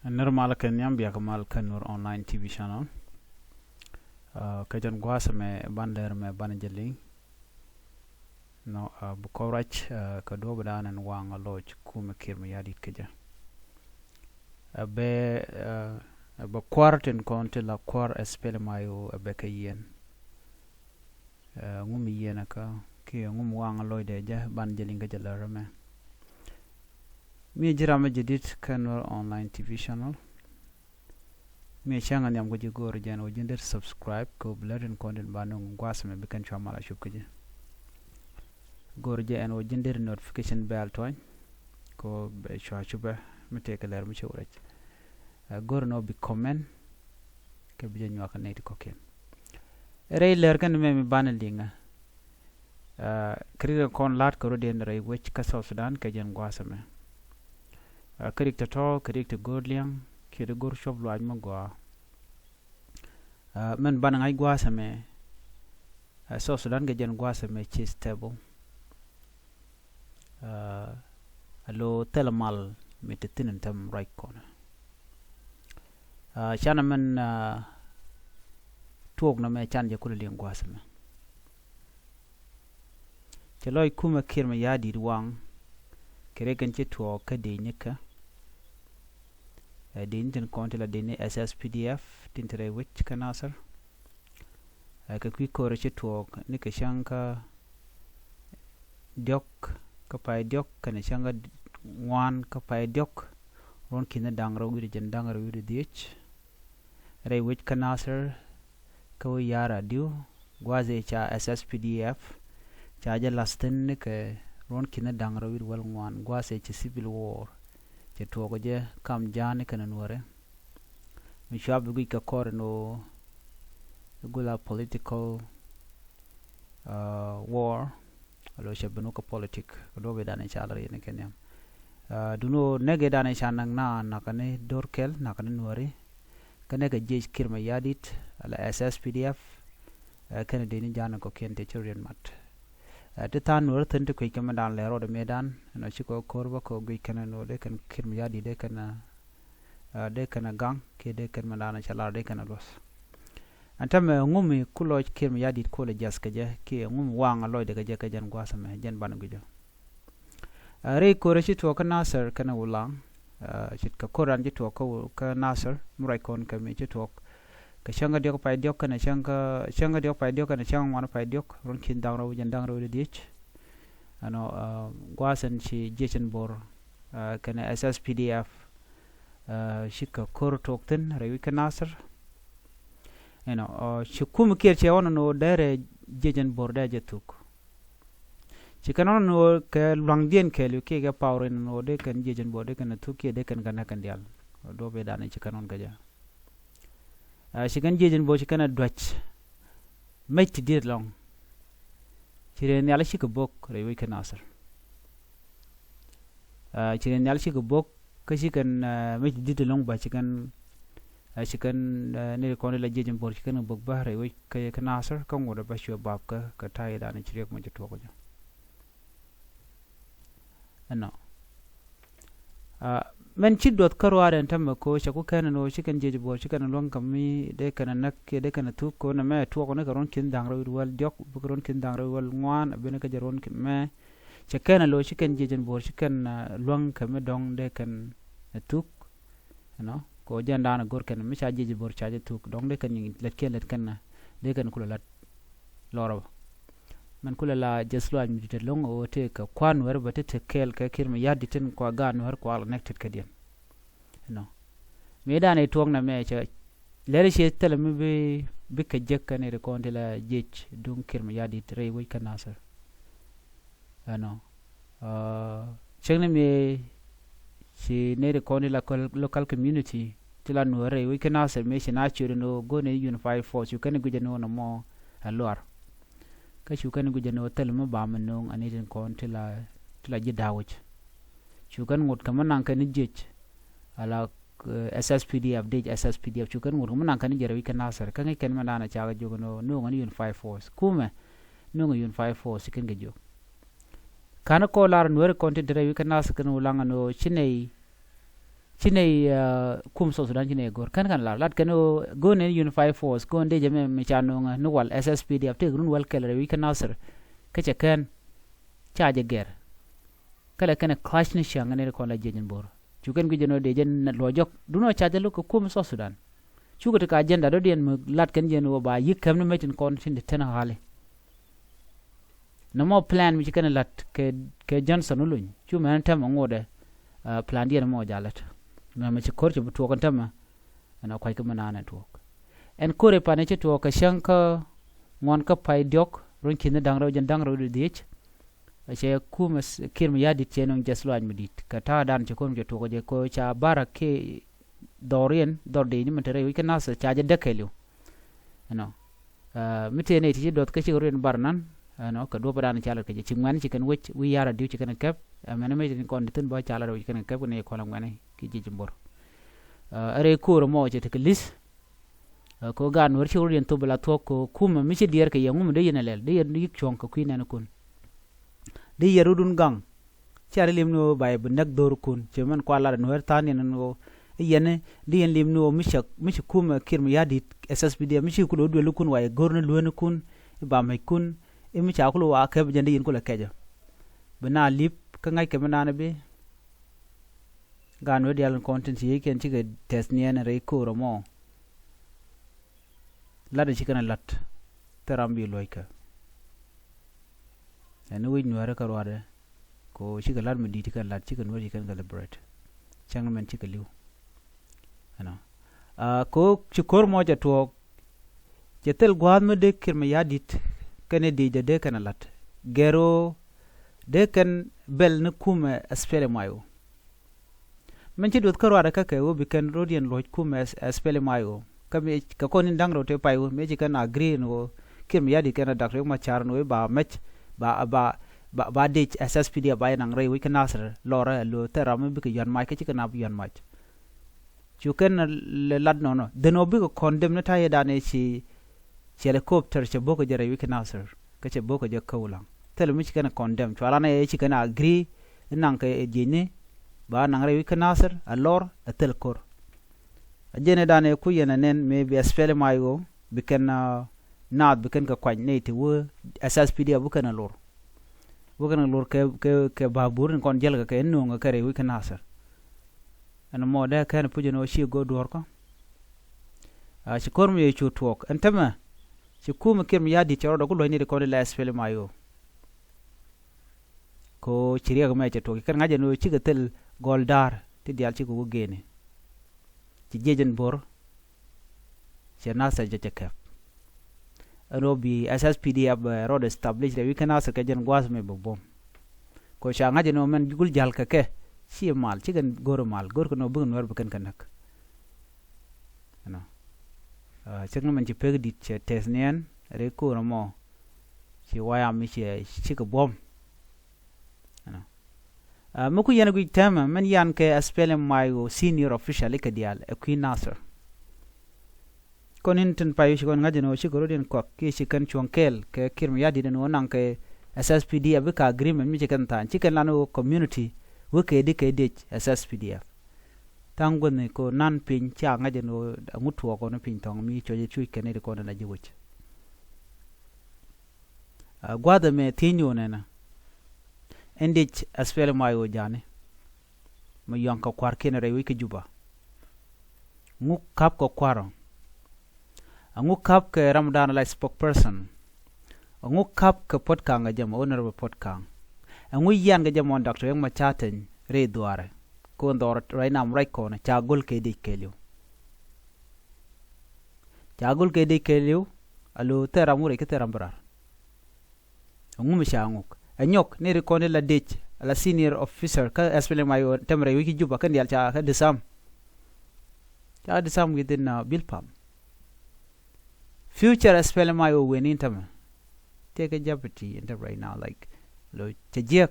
Normal kan yam biya kamal kan Nuer online TV channel. Kajan guasa me bander me banajali. No bukorach kado badan and wang a lodge kuumɛ kiir mayardit kaja. Be quarten konti la quar SPLM IO be kayen. Ngum yen ka ki ngum wang a lodge ja banajali kaja rame. Mi jirama jadid kan Nuer online TV channel. Mi changan yam goji gor jan o jinder subscribe ko blaren content banung guasa me bikan chamala shub kaja. Gor jan o jinder notification bell toin ko be chuba me take ler mu churach. Gor no bi comment ke bi nyu ka neti ko ken. Rei ler kan me mi banalinga. Kriga kon lat ko den rei wech ka South Sudan ka jan guasa me. Kirik ta to kirik ta godliang kiri gor shob lo ajma gwa men ban ngai gwasa me South Sudan ga jen gwasa me chi stable alo telemal me tetinen tam right corner chana men tuog na me chan je kulli gwasa me cheloy kuumɛ kiir mayardit wang kire kan chi tuog ka de nika din tin konti la dini SSPDF tin tere wich kanasar ka kwi kore chi tuok ni ka shanka diok ka pai diok kana shanga ngwan ka pai diok ron kina dangra wiri jan dangra wiri dich rei wich kanasar ka wi yara diu gwaze cha SSPDF cha ja lasten ni ka ron kina dangra wiri wal ngwan gwaze cha civil war je tuogo je kam jani kana Nuer mi shabu gi ka kor no gula political war alo shabunu ka politic do be dane chalari ne kenyam duno nege dane chanang na kane dorkel na kane Nuer kane ka Jiëc kiir mayardit ala SSPDF kana de ni jana ko kente churian mat te tan Nuer tente ko ikama dan lero de medan no chiko korba ko gi kana no de kan kiir mayardit de kana gang ke de kan mandana chala de kana los antam ngumi kulo kiir mayardit ko le jaska je ke ngum wanga loy de je ka jan gwasa me jan ban gujo re ko re chito ka nasar kana ulang chit ka koran chito ka nasar murai kon ka me chito ka shanga diok pai diok kana shanga diok pai diok kana shanga wana pai diok ron kin dang ro jan dang ro de dich ano gwasan chi jechen bor kana SSPDF shika kor tokten rewi kanasar shi kuumɛ kiir che wono no dere jechen bor da jetuk chikano no ke langdien ke lu ke ga power no de kan jechen bor de kan tuki de kan kana kan dial do be dane chikanon gaja shikan jejen bo shikana dwach meti dir long chire nyala shika bok rewi kanasar chire nyala shika bok ka shikan meti dir long ba shikan ne ko ne la jejen bo shikan bok ba rewi kanasar ka ngoda ba shwa bab ka tayi dane chire ko je to ko ja no men chidot karware ntamma ko shaku kana no shikan jeje bo shikan lon kammi de kana nakke de kana tu ko na me tu ko ne karon kin dangra wal diok bu karon kin dangra wal ngwan be ka jaron kin me chakana lo shikan jejen bo shikan lon kamme dong de kan tuk no ko janda na gor kan mi cha jeje bo cha je tuk dong de kan ni let kan de kan kula lat loro man kula la jeslo an mi long o te ka kwan wer ba te kel ka kiir mayardit ten ko gan wer ko al connected ka dien no me dane tuong na me cha lere she tele mi be ka jekka ne de konte la Jiëc dum kiir mayardit rei wi kanasar ano chegne me si ne de konte la local community tila Nuer rei wi kanasar me shi na churu no go ne unified force you kan guje no no mo alwar ka shukan guje no tel mo ba manong ani den kon tila jidawch shukan ngot kamanan kan Jiëc ala SSPDF de SSPDF shukan ngot kamanan kan jere wi kanasar kan ken manana chaga jogono no ngani unified force kuumɛ no ngani unified force kan gejo kana ko lar Nuer kon te dere wi kanasar kan ulanga no chinei chine kum so Sudan chine gor kan lat kan go ne unify force go nde jame me chano nga no wal SSPD after run wal kala we kan nasr kacha kan chaje ger kala kan clash ni shanga ne ko la jejen bor chuken gujeno de jen lo jok duno chaje lu ko kum so Sudan chugo ka agenda do den lat kan jen wo ba yikam no metin kon tin de tan hale no mo plan mi kan lat ke Johnson ulun chu man tam ngode plan dia mo jalat na me chikor chu to kan tama ana kwai ka manana to en kore pa ne che to ka shanka ngon ka pai diok ron kin dang ro jen dang ro de dich che kumas kir mi yadi chenong jeslo an midit ka ta dan che kom je to ko je ko cha barake dorien dorde ni mentere wi kana sa cha je dekelu no mite ne ti dot ka chi ron barnan no ka do padan chala ka je chimwan chi kan wech wi yara diu chi kan kap mena me tin kon tin ba chala ro chi kan kap ne ko lam ngane ki je jimbor are ko ro mo je te klis ko gan wor chi ron to bla to ko kuma mi chi dier ka yangum de yenelel de yen yik chon ko kwina kun de yerudun gang chari limno bay bu nak dor kun che man ko ala no tani no yene de yen limno mi kuma kir mi yadi SSPD mi ku do lu kun way gorna lu kun ba may kun mi cha ko wa ka jende yen ko la keja bana lip ka ngai ke manana be gan wodi al content yi ken ci ga test ni en re ko romo la de ci kana lat tarambi loika anu wi Nuer ka wade ko ci ga lat mi di kan lat ci kan wodi kan ga liberate chang men ci ga liw ana ko ci kor mo ja to jetel gwad me de kir me yadit kane di de kan lat gero de kan bel ne kuumɛ SPLM IO men ci dot ka wade ka ke wo bi kan rodien lo kuumɛ SPLM IO kame ka konin dang ro te payo me ci kan agree no kir me yadit kan Dr. ma char no ba mech ba de SSPD ba nang re wi kan nasr lora lo teram bi ka yan mai ka ci kan ab yan mai chu kan le lad no de no bi ko condemn na taye dane ci helicopter ci boko jere wi kan nasr ka ci boko je kawlang tel mi ci kan condemn chu ala na ci kan agree nang ka jine ba nang re wi kan nasr alor atel kor jene dane ku yena nen me bi SPLM IO bi kan naad bi kan ka kwany ne ti wo SSPD bu kan lor ke babur kon jel ka en no nga kare wi kan nasr ana mo da kan pu jeno shi go dor ko shi kor mi chu tok antama shi kuma kim ya di choro ko lo ni ko la SPLM IO ko chiriya ko me che tok kan ngaje no chi ga tel goldar ti dial chi ko gene ci jejen bor ci nasa je kep ano bi SSPD ab road establish the weekend nasa ka jen gwas me bobom ko sha ngaje no men gul jal ka ke ci mal ci gan gor mal gor ko no bu Nuer bu kan kanak ano ci ngam ci peg dit ci tesnien re ko mo ci waya mi ci ko bom ano muku yana gu tema men yan ke SPLM IO senior official ka dial e Queen Nasser konin tin payo shi kon ngajeno shi gorodin ko ki shi kan chonkel ke kirmi yadi den wonan ke SSPD abika agreement mi kan tan chicken lano community wo ke de SSPD tango ne ko nan pin cha ngajeno ngutu ko no pin tong mi choje chui kene de ko na jiwuch gwada me tinyo nena endich SPLM IO jane mo yanka kwar kenere wi ke juba nguk kap ko kwaro nguk kap ke Ramadan la spokesperson nguk kap ke potkang ga jam honorable potkang ngu yan ga jam on Dr. yang machaten re duare ko ndor right now right ko na chagul ke de kelio alo teramure ke terambrar ngu mi shanguk anyok ne re la dech la senior officer ka SPLM IO temre wi ki juba kan yal cha ka desam within bilpam future SPLM IO when intama take a jeopardy in right now like lo Jiëc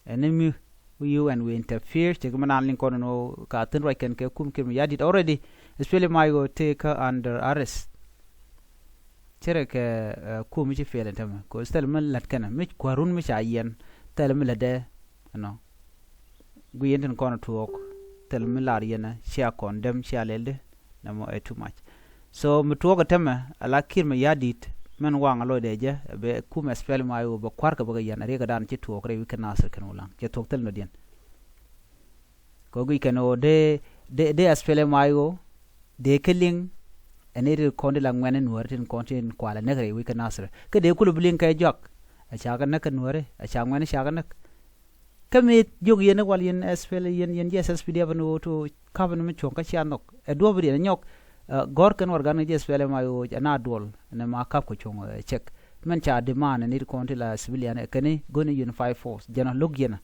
enemy you and we interfere take man link on no ka tin right can ke kum kim yadit already SPLM IO take under arrest chere ke kum ji fele intama ko stel man lat kana mi kwarun mi chayen tel mi lade no gu yenten kono tuok tel milar yana share condemn share lelde na mo too much so mtuoga tema ala kiir mayardit men wanga lo deje be kuum SPLM IO ba kwar ka ba yana re ga dan ci tuok re week nasir kan ulang ci tok tel no den ko gi kano de SPLM IO de killing enere konde la ngene Nuer tin kontin kwala negre week nasir ke de kulu blin kay jok a chaga nak Nuer a chaga ngene chaga nak kami jog yene wal yen SPLM yen SSPD abano to kaban mi chonka chianok e do bri nyok gor kan organ SPLM IO na dol na ma kap ko chong check men cha demand ni konti la civilian e kani goni unified force jana log yena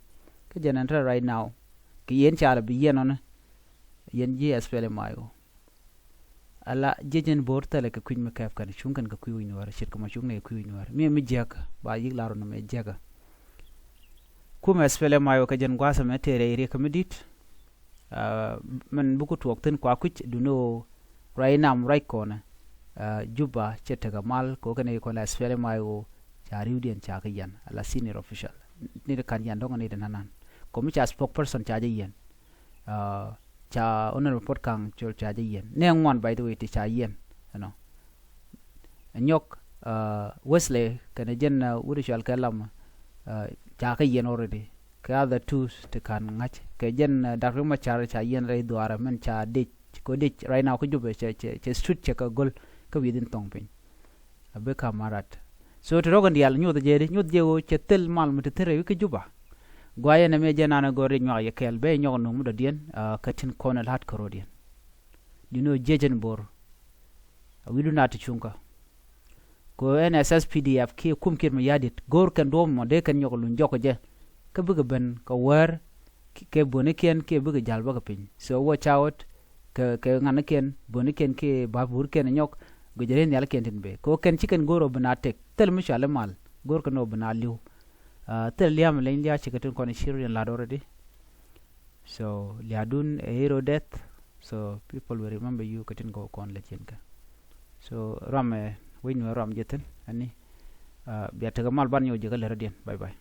ke jana right now ki yen cha la bi yenon yen SPLM IO ala jejen borta le ka kuin me kaf kan chungan ka kuy Nuer shit ko ma chungne kuy Nuer mi Jiëc ba yig laro no me Jiëc kuum SPLM IO ka jen gwasa me tere ire kamedit men buku tuok tin kwa kuch duno rainam raikona juba chetaga mal ko kane ko la SPLM IO chari udien cha yan ala senior official ni de kan yan dong ni de nanan ko mi cha spokesperson cha yen cha honor report kang chol cha yen ne ngwan by the way ti cha yen no nyok wesley kane jen wuri shal kalam cha yen already ka the two to kan ngach ke jen dakru ma cha yen re duara men cha de ko de right now ko jube che street che ka gol ka widin tongpin abe kamarat so to rogan dial nyod je o che tel mal mut tere ke juba gwaye na me jena na gore nyo ye kel be nyo no mu do dien katin konal hat korodien jejen bor we do not chunka ko NSSPDF ki kuum kiir mayardit gor kan do mo de kan nyo lu njoko je ka buga ben ka wer ke boniken ke buga jalba ka pin so watch out ke ngana ken boniken ke babur ken nyok gujere nyal ken tin be ko ken chicken goro banatek tel mishala mal gor kan no banaliu tel liam len dia chikatin kon shirin la already so liadun a hero death so people will remember you katin go kon lechenka so ram we no ram jeten ani biata mal ban yo jegal radien bye bye